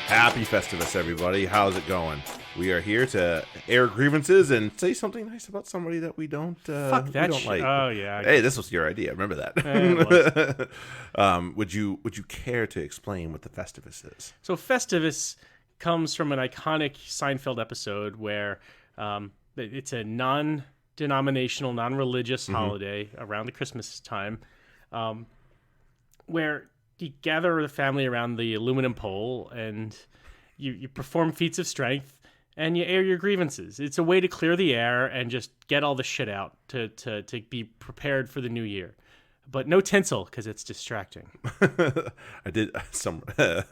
Happy Festivus, everybody. How's it going? We are here to air grievances and say something nice about somebody that we don't Fuck that like. Oh yeah. Hey, this was your idea. Remember that? It was. Would you care to explain what the Festivus is? So Festivus comes from an iconic Seinfeld episode where it's a non-denominational, non-religious holiday around the Christmas time, where you gather the family around the aluminum pole and you perform feats of strength and you air your grievances. It's a way to clear the air and just get all the shit out to be prepared for the new year. But no tinsel, because it's distracting. I did.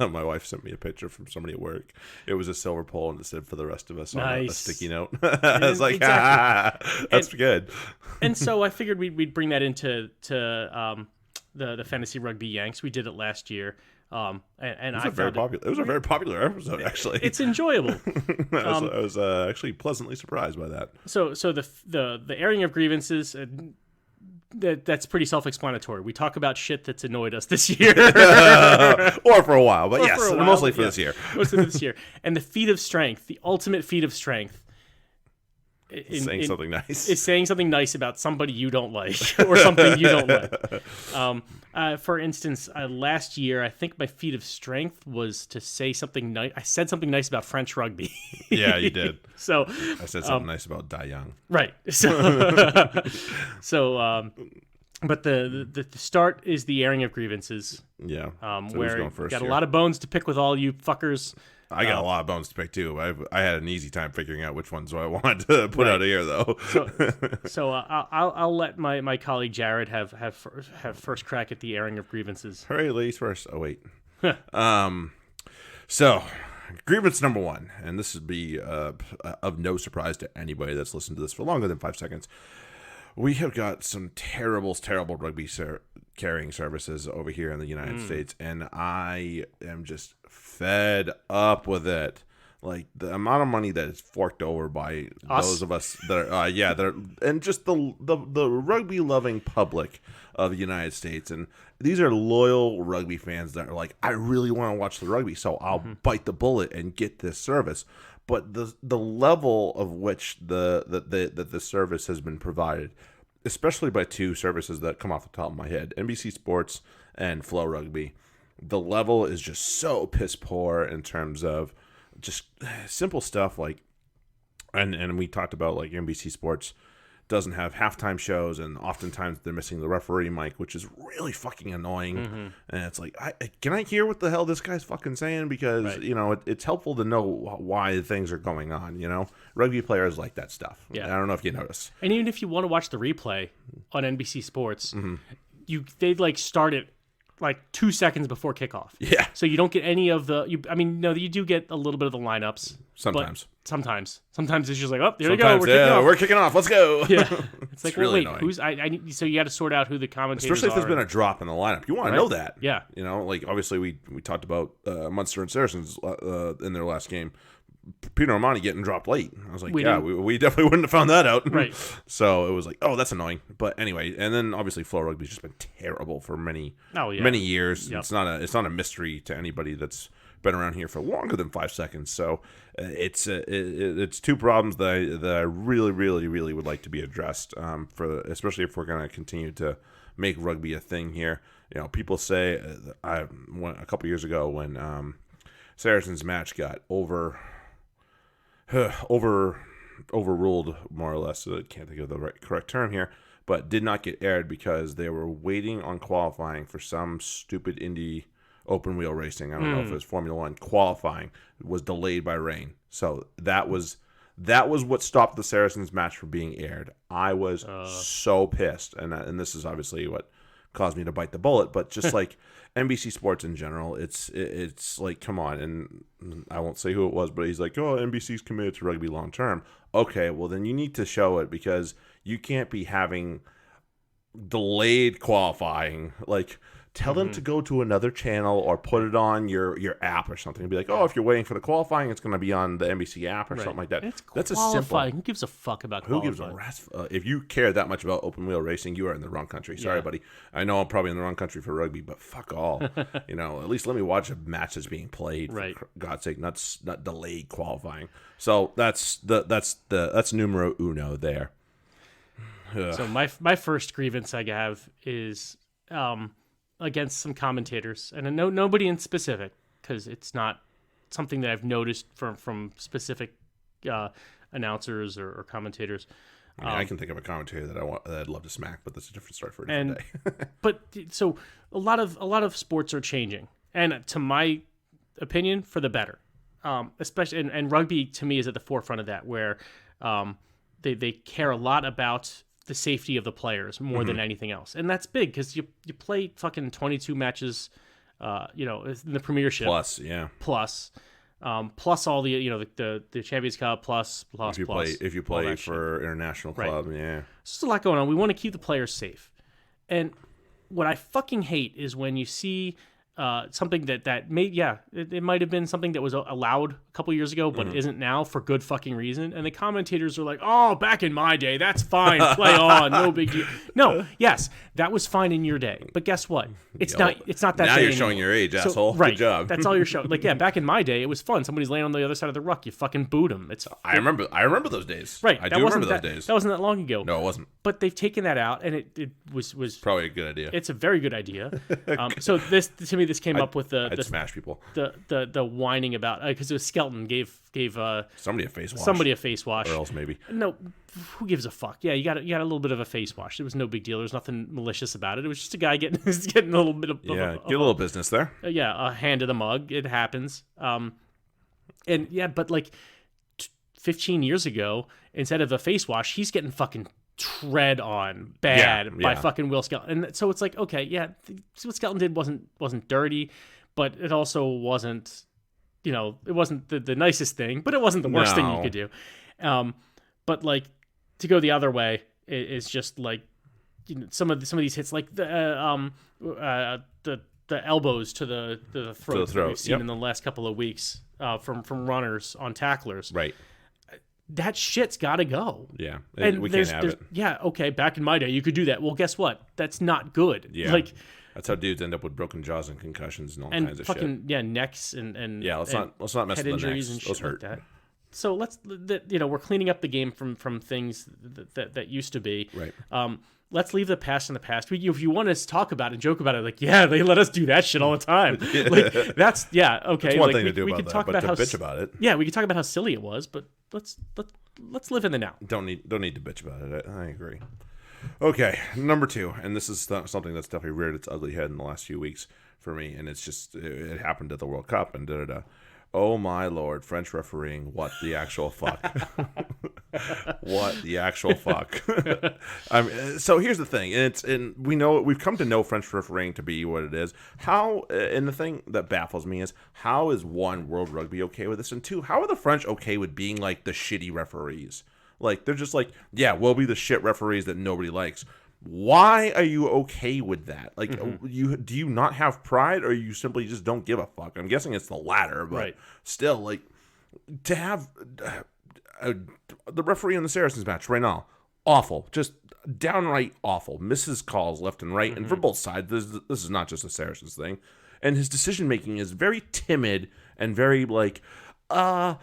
My wife sent me a picture from somebody at work. It was a silver pole, and it said "for the rest of us" on a sticky note. I was like, exactly. That's good. And so I figured we'd bring that into the fantasy rugby Yanks. We did it last year. And it was a very popular episode, actually. It's enjoyable. I was actually pleasantly surprised by that. So the airing of grievances. That's pretty self-explanatory. We talk about shit that's annoyed us this year. Or for a while, but yes, mostly for this year. Mostly this year. And the feat of strength, the ultimate feat of strength, saying something nice. Is saying something nice about somebody you don't like or something you don't like. For instance, last year, I think my feat of strength was to say something nice. I said something nice about French rugby. Yeah, you did. So I said something nice about Dai Young. Right. But the start is the airing of grievances. Yeah. So where going first got here? A lot of bones to pick with all you fuckers. I got a lot of bones to pick too. I had an easy time figuring out which ones I wanted to put out of here, though. So I'll let my colleague Jared have first crack at the airing of grievances. Hooray, ladies first. Oh wait. So grievance number one, and this would be of no surprise to anybody that's listened to this for longer than 5 seconds. We have got some terrible rugby carrying services over here in the United States, and I am just fed up with it. Like the amount of money that is forked over by those of us that are, and just the rugby loving public of the United States, and these are loyal rugby fans that are like, I really want to watch the rugby, so I'll bite the bullet and get this service. But the level of which the service has been provided, especially by two services that come off the top of my head, NBC Sports and Flow Rugby, the level is just so piss poor in terms of just simple stuff like, and we talked about like NBC Sports doesn't have halftime shows, and oftentimes they're missing the referee mic, which is really fucking annoying. And it's like, can I hear what the hell this guy's fucking saying? Because it's helpful to know why things are going on. Rugby players like that stuff. Yeah. I don't know if you notice. And even if you want to watch the replay on NBC Sports, they'd like start it like 2 seconds before kickoff. Yeah. So you don't get any of you do get a little bit of the lineups. Sometimes it's just like, oh, there you go. We're kicking off. Let's go. Yeah. It's like, really well, wait, annoying. who's I need, so you got to sort out who the commentators Especially if there's are. been a drop in the lineup. You want to know that. Yeah. Like obviously we talked about Munster and Saracens in their last game. Peter Armani getting dropped late. I was like, we definitely wouldn't have found that out. Right. So it was like, oh, that's annoying. But anyway, and then obviously Flow Rugby's just been terrible for many years. Yep. It's not a mystery to anybody that's been around here for longer than 5 seconds. So it's two problems that I really, really, really would like to be addressed. Especially if we're going to continue to make rugby a thing here. People say a couple years ago when Saracens' match got overruled, more or less. I can't think of the correct term here, but did not get aired because they were waiting on qualifying for some stupid Indy open wheel racing. I don't know if it was Formula One. Qualifying was delayed by rain, so that was what stopped the Saracens match from being aired. I was so pissed, and this is obviously what caused me to bite the bullet. But just like NBC Sports in general, it's like, come on. And I won't say who it was, but he's like, oh, NBC's committed to rugby long term. Okay, well then you need to show it, because you can't be having delayed qualifying like tell them to go to another channel or put it on your app or something. And be like, oh, if you're waiting for the qualifying, it's going to be on the NBC app or something like that. That's a simple. Who gives a fuck about Who qualifying? gives a rest? If you care that much about open wheel racing, you are in the wrong country. Sorry, buddy. I know I'm probably in the wrong country for rugby, but fuck all. At least let me watch a match that's being played. Right. For God's sake, not delayed qualifying. So that's numero uno there. So my first grievance I have is against some commentators, and nobody in specific, because it's not something that I've noticed from specific announcers or commentators. I mean, I can think of a commentator that I'd love to smack, but that's a different story for a different day. But so a lot of sports are changing, and to my opinion, for the better. Especially and rugby to me is at the forefront of that, where they care a lot about the safety of the players more than anything else, and that's big because you play fucking 22 matches, in the Premiership plus all the the Champions Cup plus if you play for international club, There's just a lot going on. We want to keep the players safe, and what I fucking hate is when you see something that may it might have been something that was allowed a couple years ago but isn't now for good fucking reason, and the commentators are like, oh, back in my day that's fine, play on, no big deal. No, yes, that was fine in your day, but guess what, it's not that now day you're anymore. showing your age, asshole. Right, good job. That's all you're showing. Like, back in my day it was fun, somebody's laying on the other side of the ruck, you fucking boot them. I remember those days. Right, I do remember those days. That wasn't that long ago. No, it wasn't. But they've taken that out, and it was probably a good idea. It's a very good idea. So this came up with I'd smash people. The whining about, because it was Skelton gave somebody a face wash. Somebody a face wash. Or else maybe. No, who gives a fuck? Yeah, you got a little bit of a face wash. It was no big deal. There was nothing malicious about it. It was just a guy getting a little bit of get a little business there. A hand of the mug. It happens. But like 15 years ago, instead of a face wash, he's getting fucking tread on bad by fucking Will Skelton. And so it's like, okay, what Skelton did wasn't dirty, but it also wasn't, it wasn't the nicest thing, but it wasn't the worst thing you could do. But like, to go the other way is just like, some of these hits, like the elbows to the throat that we've seen in the last couple of weeks from runners on tacklers. Right. That shit's got to go. Yeah, and we can't have it. Yeah, okay, back in my day, you could do that. Well, guess what? That's not good. Yeah, like, that's how dudes end up with broken jaws and concussions and all kinds of shit. And fucking necks and let's not mess with the injuries necks. and shit Those hurt. like that. So we're cleaning up the game from things that used to be. Right. Let's leave the past in the past. If you want us to talk about it and joke about it, like, yeah, they let us do that shit all the time. Like, okay. That's one thing to do we about can that, talk but about to bitch about it. Yeah, we can talk about how silly it was, but let's live in the now. Don't need to bitch about it. I agree. Okay, number 2, and this is something that's definitely reared its ugly head in the last few weeks for me, and it's just it happened at the World Cup and da-da-da. Oh my lord, French refereeing, what the actual fuck? What the actual fuck? So here's the thing, and we've come to know French refereeing to be what it is. And the thing that baffles me is, how is one, World Rugby okay with this, and two, how are the French okay with being like the shitty referees? Like, they're just like, yeah, we'll be the shit referees that nobody likes. Why are you okay with that? Like, do you not have pride, or you simply just don't give a fuck? I'm guessing it's the latter, but still, like, to have the referee in the Saracens match right now, awful, just downright awful, misses calls left and right, and for both sides. This is not just a Saracens thing, and his decision making is very timid and very like, I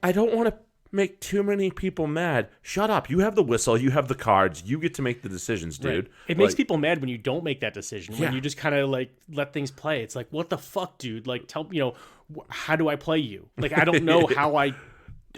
don't want to make too many people mad. Shut up. You have the whistle. You have the cards. You get to make the decisions, dude. Right. It makes people mad when you don't make that decision. When you just kind of like let things play. It's like, what the fuck, dude? Like, how do I play you? Like, I don't know how I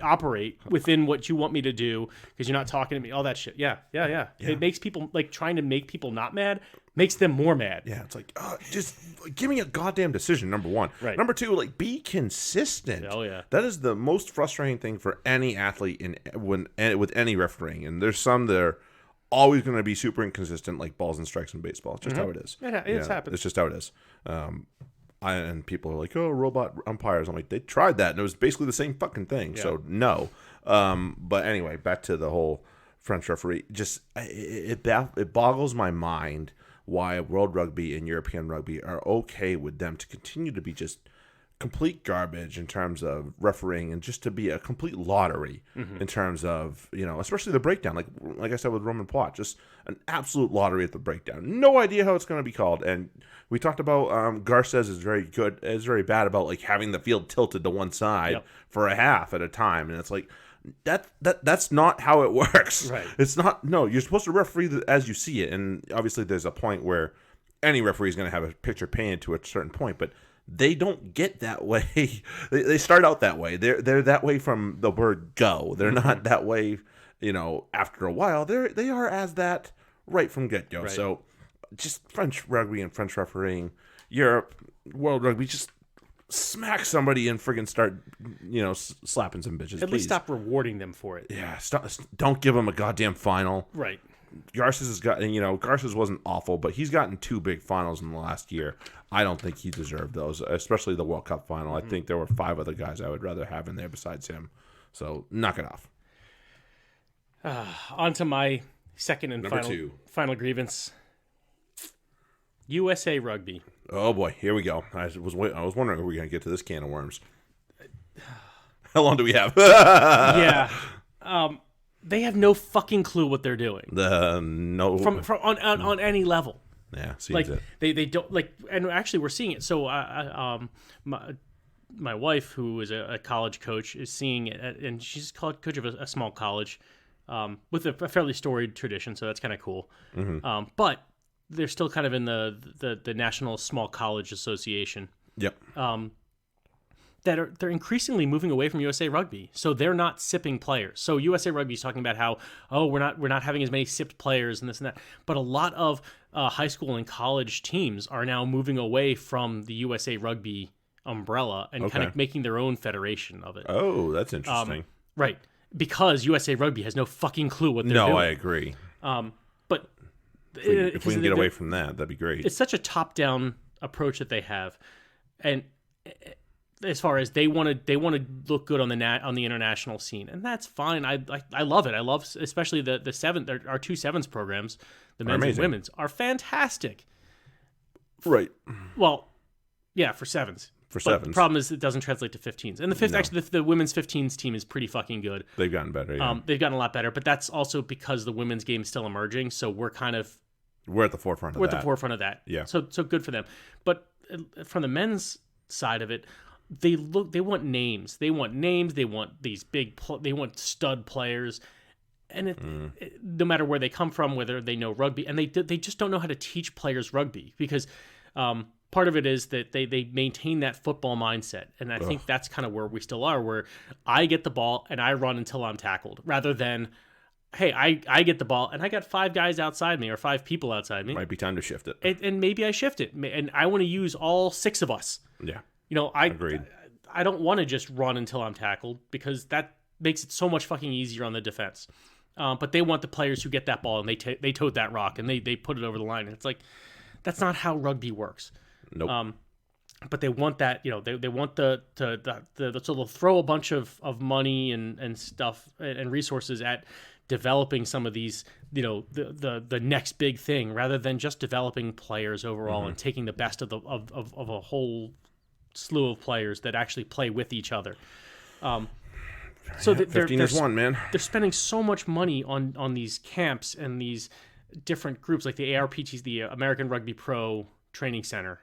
operate within what you want me to do because you're not talking to me. All that shit. Yeah. It makes people, like, trying to make people not mad makes them more mad. Yeah, it's like, just give me a goddamn decision, number one. Right. Number two, like, be consistent. Oh, yeah. That is the most frustrating thing for any athlete with any refereeing. And there's some that are always going to be super inconsistent, like balls and strikes in baseball. It's just how it is. It's happened. It's just how it is. And people are like, oh, robot umpires. I'm like, they tried that, and it was basically the same fucking thing. Yeah. So, no. But anyway, back to the whole French referee. Just, it boggles my mind. why World Rugby and European Rugby are okay with them to continue to be just complete garbage in terms of refereeing and just to be a complete lottery in terms of, especially the breakdown. Like I said with Roman Plot, just an absolute lottery at the breakdown. No idea how it's going to be called. And we talked about Garces is very bad about like having the field tilted to one side for a half at a time. And it's like, that's not how it works. Right. It's not. No, you're supposed to referee as you see it. And obviously there's a point where any referee is going to have a picture painted to a certain point, but they don't get that way. They start out that way. They're that way from the word go. They're not that way, after a while. They are as that right from get-go. Right. So just French rugby and French refereeing, Europe, World Rugby, just smack somebody and friggin' start, slapping some bitches. At least stop rewarding them for it. Yeah, don't give them a goddamn final. Right. Garces has gotten, Garces wasn't awful, but he's gotten 2 big finals in the last year. I don't think he deserved those, especially the World Cup final. I think there were 5 other guys I would rather have in there besides him. So knock it off. On to my second and final grievance. USA Rugby. Oh boy, here we go. I was wondering if we were going to get to this can of worms. How long do we have? Yeah. They have no fucking clue what they're doing. No, from on any level. Yeah, seems like it. They don't like, and actually we're seeing it. So my wife, who is a college coach, is seeing it, and she's coach of a small college with a fairly storied tradition. So that's kind of cool. But they're still kind of in the National Small College Association. Yep. They're increasingly moving away from USA Rugby, so they're not sipping players. So USA Rugby is talking about how we're not having as many sipped players and this and that. But a lot of high school and college teams are now moving away from the USA Rugby umbrella and kind of making their own federation of it. Oh, that's interesting. Right, because USA Rugby has no fucking clue what they're doing. No, I agree. But if we can get away from that, that'd be great. It's such a top-down approach that they have, and as far as they want to look good on the international scene, and that's fine. I love it. I love especially the seven. Our 2 sevens programs, the men's and women's, are fantastic. Right. Well, yeah, for sevens. But the problem is it doesn't translate to 15s. And actually the women's 15s team is pretty fucking good. They've gotten better. Yeah. They've gotten a lot better, but that's also because the women's game is still emerging. So we're at the forefront of that. Yeah. So good for them. But from the men's side of it, they want names. They want these they want stud players, and no matter where they come from, whether they know rugby, and they just don't know how to teach players rugby, because part of it is that they maintain that football mindset, and I think that's kind of where we still are, where I get the ball and I run until I'm tackled, rather than, hey, I get the ball and I got 5 guys outside me or 5 people outside me. Might be time to shift it, and maybe I shift it, and I want to use all 6 of us. Yeah. Agreed. I don't want to just run until I'm tackled, because that makes it so much fucking easier on the defense. But they want the players who get that ball and they tote that rock and they put it over the line. And it's like, that's not how rugby works. Nope. But they want that, they want so they'll throw a bunch of money and stuff and resources at developing some of these, the next big thing, rather than just developing players overall and taking the best of a whole slew of players that actually play with each other. So 15 is one, man. They're spending so much money on these camps and these different groups, like the ARPTs, the American Rugby Pro Training Center,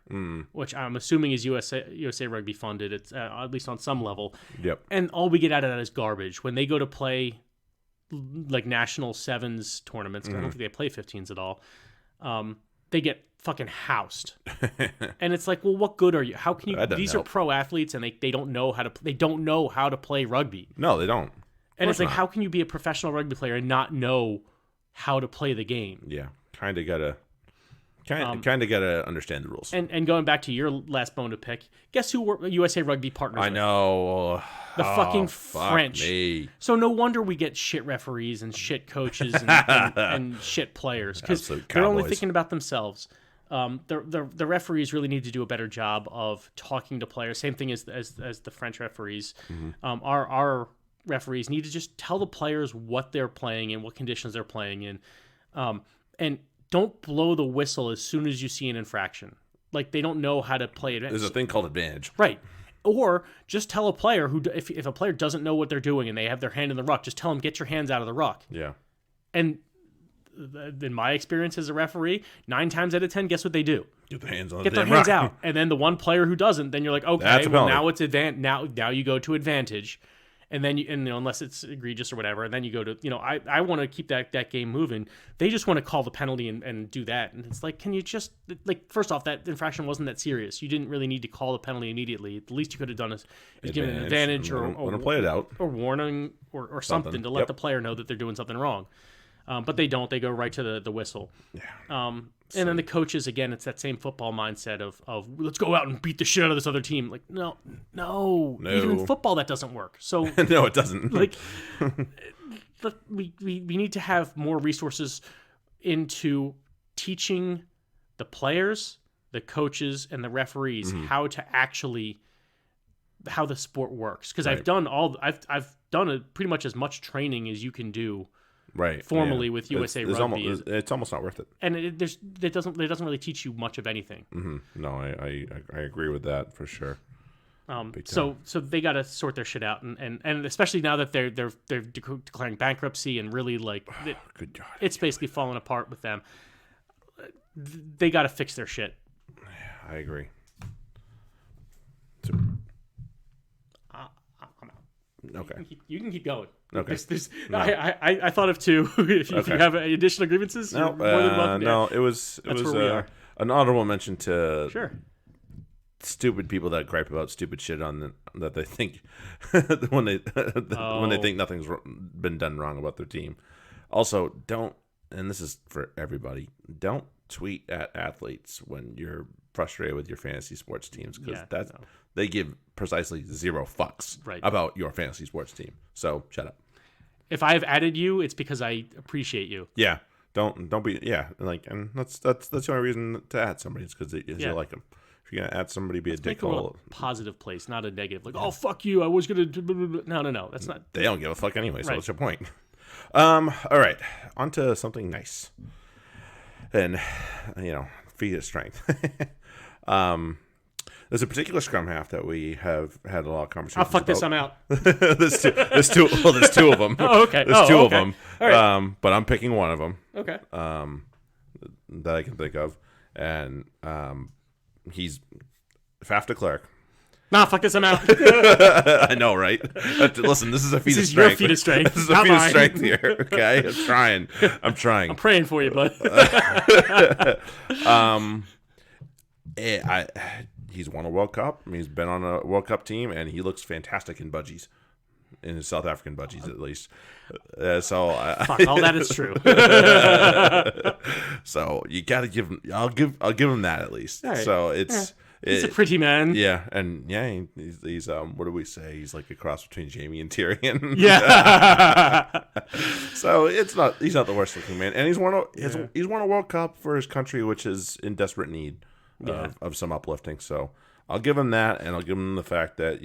which I'm assuming is USA Rugby funded. It's at least on some level. Yep. And all we get out of that is garbage. When they go to play like national sevens tournaments, I don't think they play 15s at all. They get fucking housed. And it's like, well, what good are you? How can you? These are pro athletes, and they don't know how to play rugby. No, they don't. And it's like, how can you be a professional rugby player and not know how to play the game? Yeah, kind of gotta understand the rules. And going back to your last bone to pick, guess who we're USA Rugby partners with? I know. The fucking French. Me. So no wonder we get shit referees and shit coaches and shit players, because they're only thinking about themselves. The referees really need to do a better job of talking to players. Same thing as the French referees. Our referees need to just tell the players what they're playing and what conditions they're playing in, and don't blow the whistle as soon as you see an infraction. Like, they don't know how to play it. There's a thing called advantage. Right. Or just tell a player if a player doesn't know what they're doing and they have their hand in the ruck, just tell them, get your hands out of the ruck. Yeah. And in my experience as a referee, 9 times out of 10, guess what they do? Get their hands on Get the their damn hands rock. out. And then the one player who doesn't, then you're like, okay, That's a well, penalty. now it's now you go to advantage. And then, unless it's egregious or whatever, and then you go to, I want to keep that game moving. They just want to call the penalty and do that. And it's like, can you just, like, first off, that infraction wasn't that serious. You didn't really need to call the penalty immediately. The least you could have done is given an advantage or play it out. or warning or something to let the player know that they're doing something wrong. But they don't. They go right to the whistle. Yeah. And then the coaches, again, it's that same football mindset of let's go out and beat the shit out of this other team. Like, no. Even in football, that doesn't work. So No, it doesn't. Like, we need to have more resources into teaching the players, the coaches, and the referees how the sport works. Because I've done pretty much as much training as you can do. Right. Formally with USA Rugby. It's almost not worth it. And it doesn't really teach you much of anything. Mm-hmm. No, I agree with that for sure. So they got to sort their shit out, and especially now that they're declaring bankruptcy and really Good God. it's basically falling apart with them. They got to fix their shit. I agree. Okay. You can keep going. Okay. I thought of 2. If you have additional grievances, No, you're more than welcome. no, it was where we are. An honorable mention to Sure. stupid people that gripe about stupid shit that they think when they think nothing's been done wrong about their team. Also, don't, and this is for everybody, don't tweet at athletes when you're frustrated with your fantasy sports teams, because they give precisely 0 fucks about your fantasy sports team. So shut up. If I have added you, it's because I appreciate you. Yeah, don't be and that's the only reason to add somebody is because you like them. If you're gonna add somebody, be a dickhole. Positive place, not a negative. Like, oh fuck you, I was gonna do. No, that's not. They don't give a fuck anyway. So what's your point? All right, on to something nice, and feat of strength. There's a particular scrum half that we have had a lot of conversations Oh, fuck about. this, I'm out. There's two of them. Oh, okay. There's two of okay. them. All right. But I'm picking one of them. Okay. That I can think of. And he's Faf de Klerk. Nah, fuck this, I'm out. I know, right? Listen, this is a feat of strength. This is your feat of strength. This is a feat of strength here, okay? I'm trying. I'm praying for you, bud. He's won a World Cup. He's been on a World Cup team, and he looks fantastic in budgies, in his South African budgies at least. Fuck, all that is true. So you got to give him. I'll give him that at least. Right. So he's a pretty man. Yeah, and he's what do we say? He's like a cross between Jamie and Tyrion. Yeah. So he's not the worst looking man, and he's won a World Cup for his country, which is in desperate need of some uplifting. So I'll give him that, and I'll give him the fact that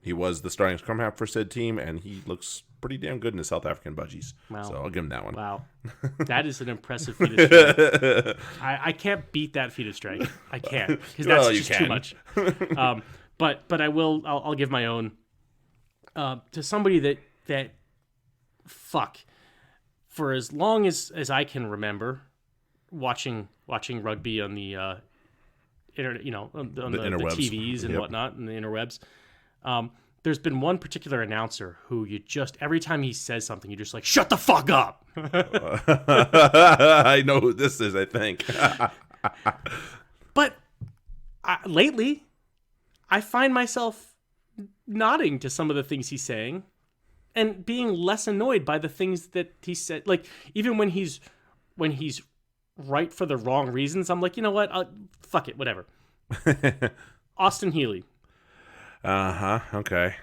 he was the starting scrum half for said team, and he looks pretty damn good in his South African budgies. Wow. So I'll give him that one. Wow. That is an impressive feat of strength. I can't beat that feat of strength. I can't, because that's just too much. But I'll give my own to somebody that fuck, for as long as I can remember watching rugby on the internet, on the TVs and whatnot, and the interwebs. There's been one particular announcer who you just, every time he says something, you're just like, shut the fuck up. I know who this is, I think. But lately, I find myself nodding to some of the things he's saying and being less annoyed by the things that he said. Like, even when he's right for the wrong reasons, I'm like, you know what? Fuck it, whatever. Austin Healy. Okay.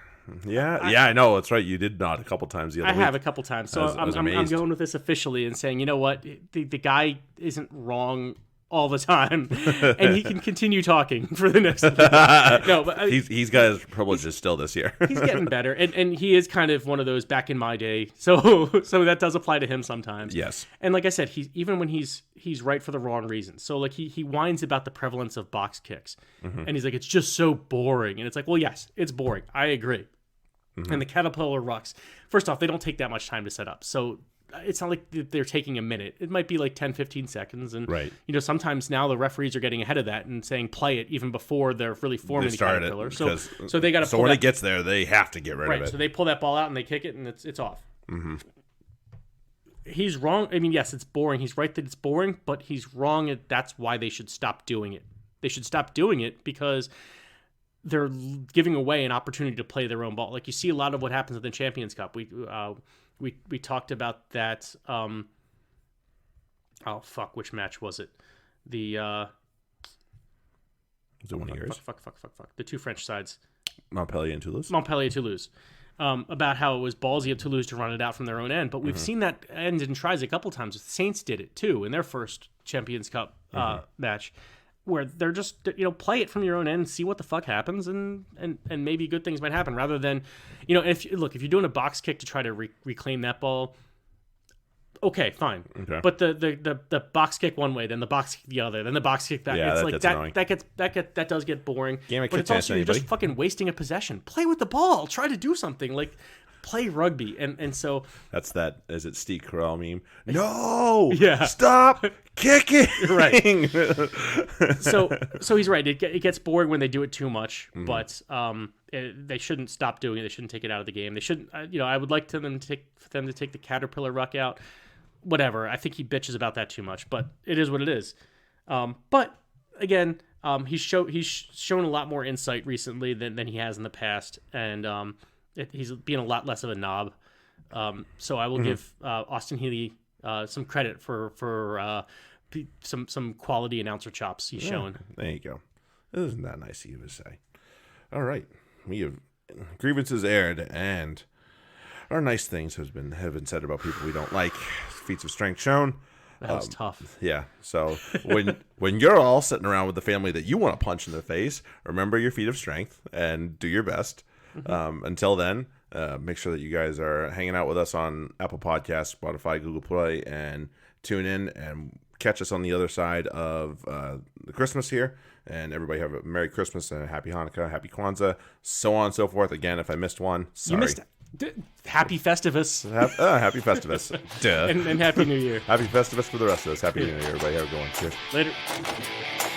Yeah, I know. That's right. You did nod a couple times the other week. I have a couple times. So I'm going with this officially and saying, you know what? The guy isn't wrong all the time, and he can continue talking for the next. No, but he's got his privileges still this year. He's getting better, and he is kind of one of those back in my day. So that does apply to him sometimes. Yes. And like I said, even when he's right for the wrong reasons. So like he whines about the prevalence of box kicks, and he's like, it's just so boring. And it's like, well, yes, it's boring. I agree. And the caterpillar rucks. First off, they don't take that much time to set up, so it's not like they're taking a minute. It might be like 10, 15 seconds. And, right. Sometimes now the referees are getting ahead of that and saying play it even before they're really forming the caterpillar. So they got to. So when it gets there, they have to get rid of it. Right. So they pull that ball out and they kick it, and it's off. Mm-hmm. He's wrong. I mean, yes, it's boring. He's right that it's boring, but he's wrong. That's why they should stop doing it. They should stop doing it because they're giving away an opportunity to play their own ball. Like you see a lot of what happens at the Champions Cup. We talked about that. Which match was it? The is it one of yours? Fuck. The two French sides. Montpellier and Toulouse. About how it was ballsy of Toulouse to run it out from their own end, but we've seen that end in tries a couple times. The Saints did it too in their first Champions Cup match, where they're just play it from your own end, see what the fuck happens, and maybe good things might happen. Rather than if you're doing a box kick to try to reclaim that ball, okay, fine. Okay. But the box kick one way, then the box kick the other, then the box kick that. Yeah, it's that like gets annoying. that does get boring. But it's also you're just fucking wasting a possession. Play with the ball. Try to do something like play rugby. And so that's that. Is it Steve Carell meme? No. Yeah. Stop kicking. Right. So he's right. It gets boring when they do it too much. But they shouldn't stop doing it. They shouldn't take it out of the game. They shouldn't. I would like for them to take the caterpillar ruck out. Whatever. I think he bitches about that too much, but it is what it is. But again, he's shown a lot more insight recently than he has in the past, and he's being a lot less of a knob. So I will give Austin Healy some credit for some quality announcer chops he's showing. There you go. Isn't that nice of you to say? All right, we have grievances aired, and our nice things have been said about people we don't like. Feats of strength shown. That was tough. Yeah. So when you're all sitting around with the family that you want to punch in the face, remember your feat of strength and do your best. Until then, make sure that you guys are hanging out with us on Apple Podcasts, Spotify, Google Play, and tune in and catch us on the other side of the Christmas here. And everybody have a Merry Christmas and a Happy Hanukkah, Happy Kwanzaa, so on and so forth. Again, if I missed one, sorry. You missed Happy Festivus. Happy Festivus. Duh. And Happy New Year. Happy Festivus for the rest of us. Happy New Year, everybody. Have a good one. Cheers. Later.